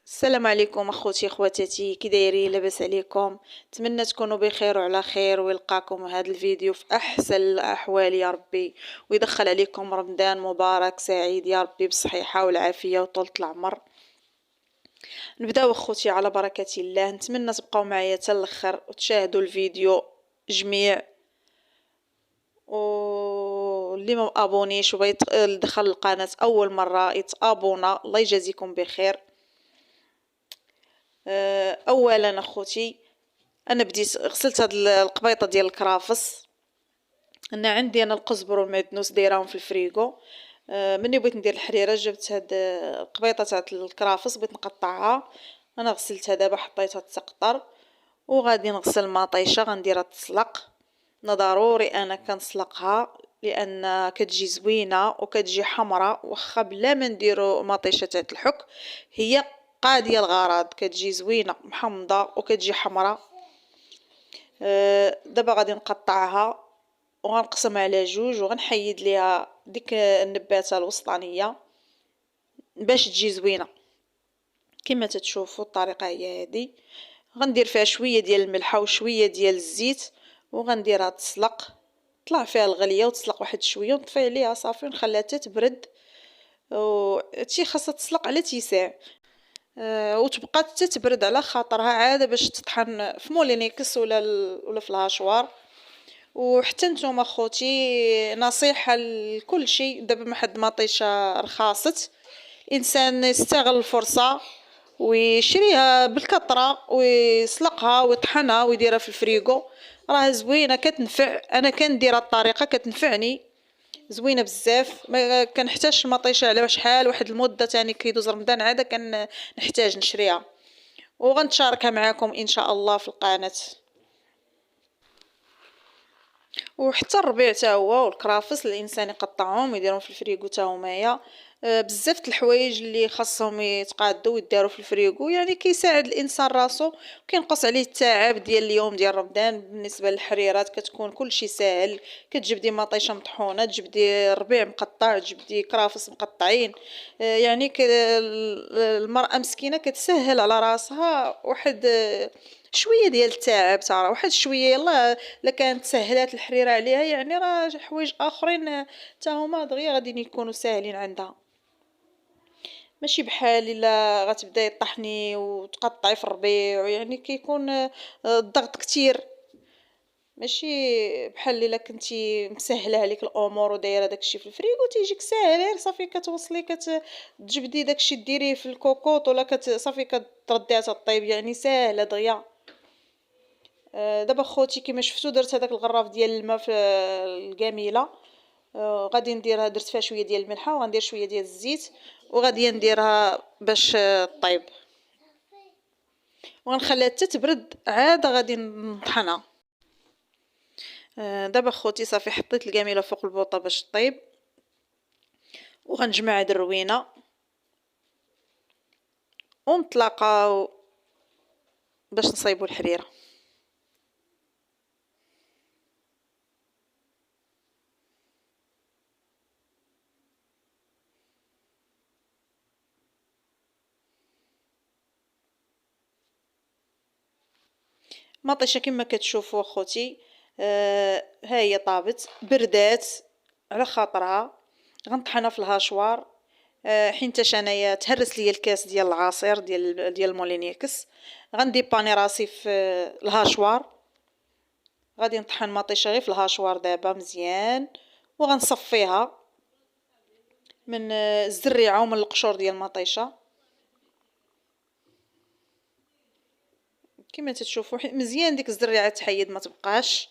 السلام عليكم اخوتي اخواتاتي، كي دايرين؟ لاباس عليكم؟ نتمنى تكونوا بخير وعلى خير، ويلقاكم هذا الفيديو في احسن الاحوال يا ربي، ويدخل عليكم رمضان مبارك سعيد يا ربي بالصحيحه والعافيه وطولة العمر. نبداو اخوتي على بركه الله. نتمنى تبقاو معايا حتى الاخر وتشاهدوا الفيديو جميع، واللي ما ابونيش وبغى يدخل القناه اول مره يتابونا، الله يجازيكم بخير. اولا اخوتي، انا بديت غسلت هاد القبيطه ديال الكرافس. انا عندي القزبر والمعدنوس دايراهم في الفريغو. مني بغيت ندير الحريره جبت هاد القبيطه تاع الكرافس، بغيت نقطعها. انا غسلتها دابا حطيتها تسقطر، وغادي نغسل مطيشه غنديرها تسلق. انا ضروري انا كنسلقها لان كتجي زوينه وكتجي حمراء، واخا بلا ما نديرو مطيشه تاع الحك هي قاضيه الغرض، كتجي زوينه محمضه وكتجي حمراء. دابا غادي نقطعها وغنقسمها على جوج، وغنحيد ليها ديك النباته الوسطانيه باش تجي زوينه. كما تتشوفوا الطريقه هي هذه. غندير فيها شويه ديال الملحه وشويه ديال الزيت، وغنديرها تسلق، طلع فيها الغليه وتسلق واحد شويه ونطفي عليها صافي ونخليها حتى تبرد. هادشي خاصها تسلق على اتساع. وتبقى حتى تبرد على خاطرها عاده باش تطحن في مولينيكس ولا في الهاشوار. وحتى نتوما خوتي نصيحه لكل شيء، دابا ما حد مطيشه رخاصت، الانسان يستغل الفرصه ويشريها بالكثره ويسلقها ويطحنها ويديرها في الفريغو. راه زوينه كتنفع، انا كنديرها الطريقه كتنفعني زوينه بزاف. ما كنحتاجش المطيشه على شحال واحد المده تاني كيدوز رمضان عاده كنحتاج نشريها، وغنتشاركها معكم ان شاء الله في القناه. وحتى الربيع تا هو والكرافس الانسان يقطعهم ويديرهم في الفريغو تا همايا. بزاف د الحوايج اللي خاصهم يتقادوا ويداروا في الفريغو، يعني كيساعد الانسان راسو وكينقص عليه التعب ديال اليوم ديال رمضان. بالنسبه للحريرات كتكون كلشي ساهل، كتجبدي مطيشه مطحونه، تجبدي الربيع مقطع، تجبدي كرافس مقطعين. يعني المراه مسكينه كتسهل على راسها واحد شويه ديال التعب تاع واحد شويه. يلا الا كانت سهلات الحريره عليها يعني راه حوايج اخرين حتى هما دغيا غادي يكونوا ساهلين عندها. ماشي بحال الا غتبداي طحني وتقطعي في الربيع، يعني كيكون الضغط كتير. ماشي بحال الا كنتي مسهله عليك الامور ودايره داكشي في الفريغو تيجيك ساهل، غير صافي كتوصلي كتجبدي داكشي ديريه في الكوكوط ولا صافي كترديها تطيب، يعني ساهله دغيا. دابا خوتي كما شفتوا درت هذاك الغراف ديال الماء في القاميله. غادي نديرها، درت فيها شويه ديال الملحه وغندير شويه ديال الزيت، وغادي نديرها باش طيب، وغنخليها حتى تبرد عاد غادي نطحنها. دابا خوتي صافي حطيت القاميله فوق البوطه باش طيب، وغنجمع هاد الروينه ونتلاقاو باش نصايبوا الحريره. مطيشه كما كتشوفوا اخوتي. ها هي طابت بردات على خاطرها. غنطحنها في الهاشوار. حينتاش انايا تهرس ليا الكاس ديال العصير ديال المولينيكس. غنديباني راسي في الهاشوار. غادي نطحن مطيشه غير في الهاشوار دابا مزيان، وغنصفيها من الزريعه ومن القشور ديال المطيشه. كما تتشوفوا مزيان ديك الزريعه تحيد ما تبقاش.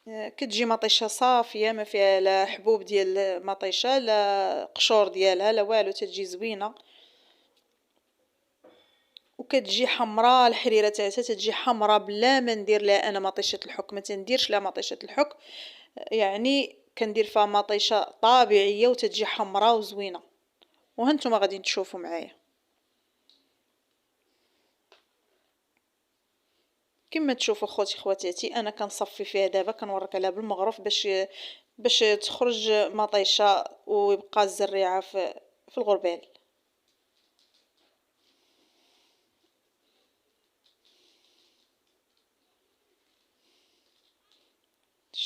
كتجي مطيشه صافيه ما فيها لا حبوب ديال المطيشه لا قشور ديالها لا والو، تتجي زوينه وكتجي حمراء. الحريره تاعتها تتجي حمراء بلا ما ندير لها انا مطيشه الحك، ما تنديرش لها مطيشه الحك، يعني كندير فيها مطيشه طبيعيه وتتجي حمراء وزوينه. وهانتوما غادي تشوفوا معايا كما تشوفوا خوتي خواتاتي. انا كنصفي فيها دابا كنورك عليها بالمغرف باش تخرج مطيشه ويبقى الزريعه في الغربال.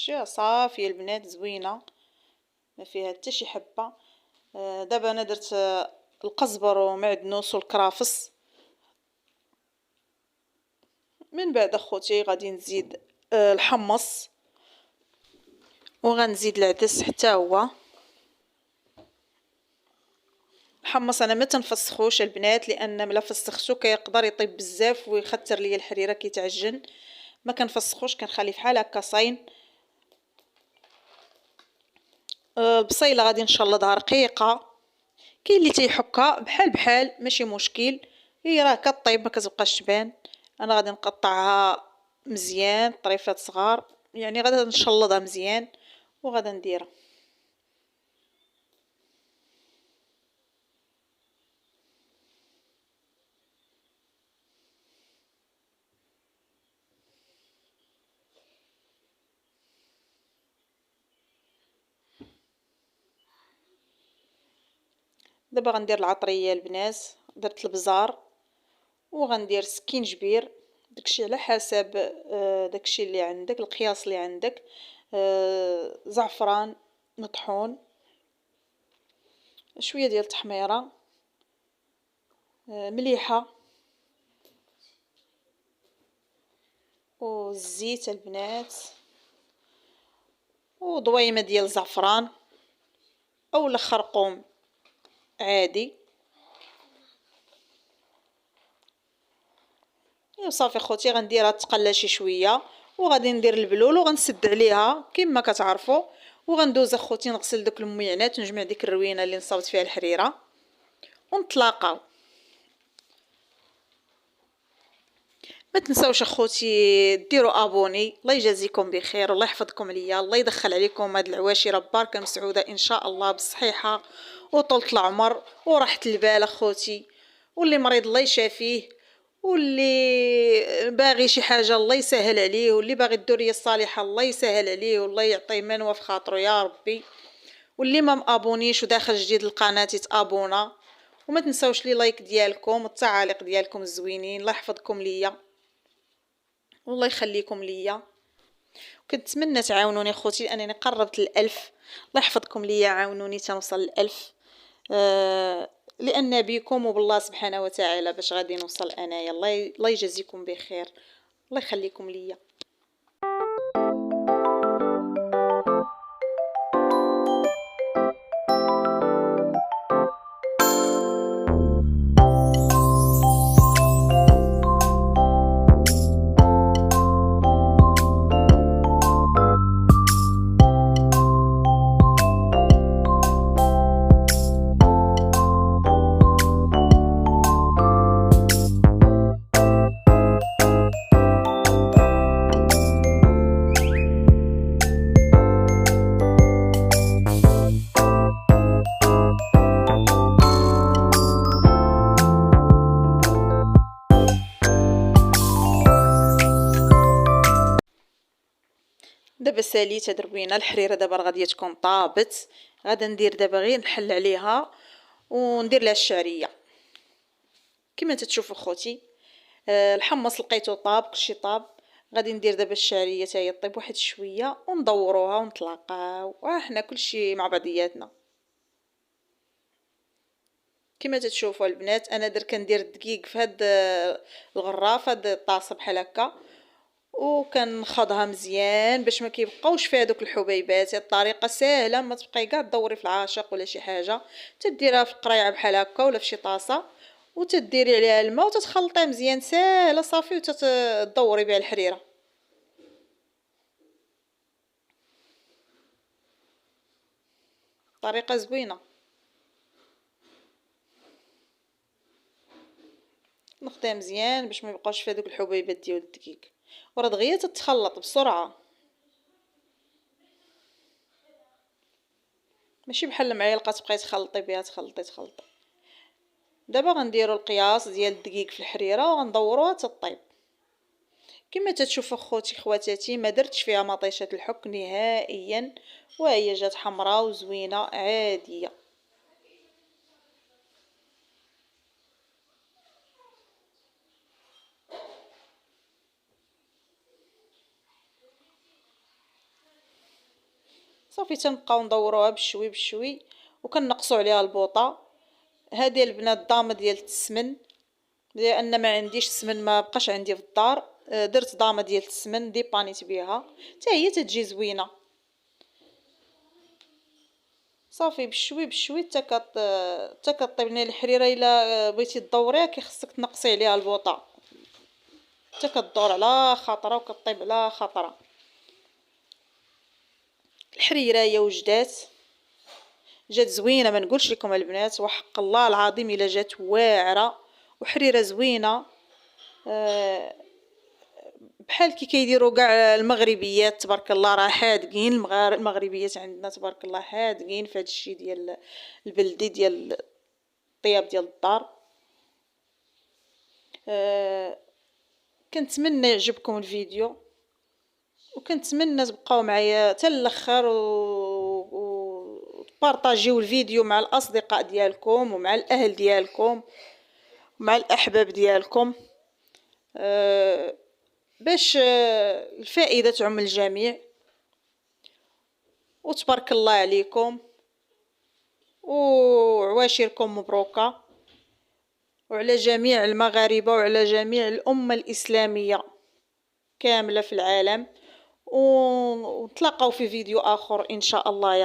شتيها صافيه البنات زوينه ما فيها حتى شي حبه. دابا انا درت القزبر ومعدنوس والكرافس. من بعد اخوتي غادي نزيد الحمص وغنزيد العدس حتى هو. الحمص انا ما تنفسخوش البنات لان ملا فسختو كيقدر يطيب بزاف ويخسر ليا الحريره كيتعجن. ما كنفسخوش كنخليه بحال هكا صاين. البصيله غادي نشلضها رقيقه. كاين اللي تيحكها بحال بحال ماشي مشكل. هي راه كطيب ما كتبقاش تبان. انا غادي نقطعها مزيان طريفات صغار يعني غادي نشلضها مزيان وغادا نديرها. دابا غندير العطريه البنات. درت البزار وغندير سكينجبير داكشي على حسب داكشي اللي عندك القياس اللي عندك. زعفران مطحون شويه ديال التحميره مليحه والزيت البنات وضويمه ديال الزعفران او الخرقوم عادي. صافي خوتي غنديرها تقلى شي شويه وغادي ندير البلول وغنسد عليها كما كتعرفوا. وغندوز اخوتي نغسل داك المعينات ونجمع ديك الروينه اللي نصاوبت فيها الحريره ونتلاقاو. ما تنساوش اخوتي ديروا ابوني. الله يجازيكم بخير والله يحفظكم ليا. الله يدخل عليكم هاد العواشر باركه مسعوده ان شاء الله بالصحيحه وطولة العمر وراحه البال اخوتي. واللي مريض الله يشافيه واللي باغي شي حاجه الله يسهل عليه واللي باغي الذريه الصالحه الله يسهل عليه والله يعطيه منوى في خاطره يا ربي. واللي ما مابونيش وداخل جديد القناه يتابونا. وما تنساوش لي لايك ديالكم والتعاليق ديالكم الزوينين. الله يحفظكم ليا والله يخليكم ليا. كنتمنى تعاونوني اخوتي لانني قربت الألف. الله يحفظكم ليا عاونوني تنوصل الألف. لان بكم وبالله سبحانه وتعالى باش غادي نوصل انايا. الله يجازيكم بخير. الله يخليكم ليا. دابا ساليت هاد الروينه الحريره دابا غادي تكون طابت. غادا ندير دابا غير نحل عليها وندير لها الشعريه كما تتشوفوا خوتي. الحمص لقيته طاب كلشي طاب. غادي ندير دابا الشعريه حتى هي طيب واحد شويه وندوروها ونتلاقاو وحنا كلشي مع بعضياتنا. كما تتشوفوا البنات انا كندير الدقيق في هاد الغراف هاد الطاسه بحال هكا وكنخضها مزيان باش ما كيبقاوش فيها دوك الحبيبات. هاد الطريقه ساهله ما تبقاي كاع تدوري في العاشق ولا شي حاجه. تديرها في القريعه بحال هكا ولا في شي طاسه وتديري عليها الماء وتتخلطيها مزيان ساهله صافي وتدوري بها الحريره. طريقه زوينه. نخديها مزيان باش ما يبقاوش فيها دوك الحبيبات ديال الدقيق وراه دغيا تتخلط بسرعه ماشي بحال المعلقه تبقاي تخلطي بها تخلطي. دابا غنديروا القياس ديال الدقيق في الحريره وغندوروها تطيب. كما تتشوفوا خوتي خواتاتي ما درتش فيها مطيشه الحك نهائيا وهي جات حمراء وزوينه عاديه. صافي تنبقاو ندوروها بشوي بشوي وكنقصوا عليها البوطه. هذه البنات دامه ديال السمن، لان ما عنديش السمن، ما بقاش عندي في الدار، درت دامه ديال السمن ديبانيت بها حتى هي تتجي زوينه. صافي بشوي بشوي حتى كطيب لنا الحريره. الا بغيتي تدوريها كيخصك تنقصي عليها البوطه حتى كدور على خطره وكطيب على خطره. الحريره هي وجدات، جات زوينه ما نقولش لكم البنات، وحق الله العظيم الا جات واعره وحريره زوينه. بحال كي كيديروا كاع المغربيات تبارك الله، راه حادقين المغربيات عندنا تبارك الله حادقين في هذا الشيء ديال البلدي ديال الطياب ديال الدار. كنتمنى يعجبكم الفيديو، وكنتمنى تبقاو معايا حتى الاخر وتبارطاجيو الفيديو مع الاصدقاء ديالكم ومع الاهل ديالكم ومع الاحباب ديالكم، باش الفائده تعم الجميع. وتبارك الله عليكم وعواشركم مبروكه، وعلى جميع المغاربه وعلى جميع الامه الاسلاميه كامله في العالم. ونتلاقاو في فيديو اخر ان شاء الله يا رب.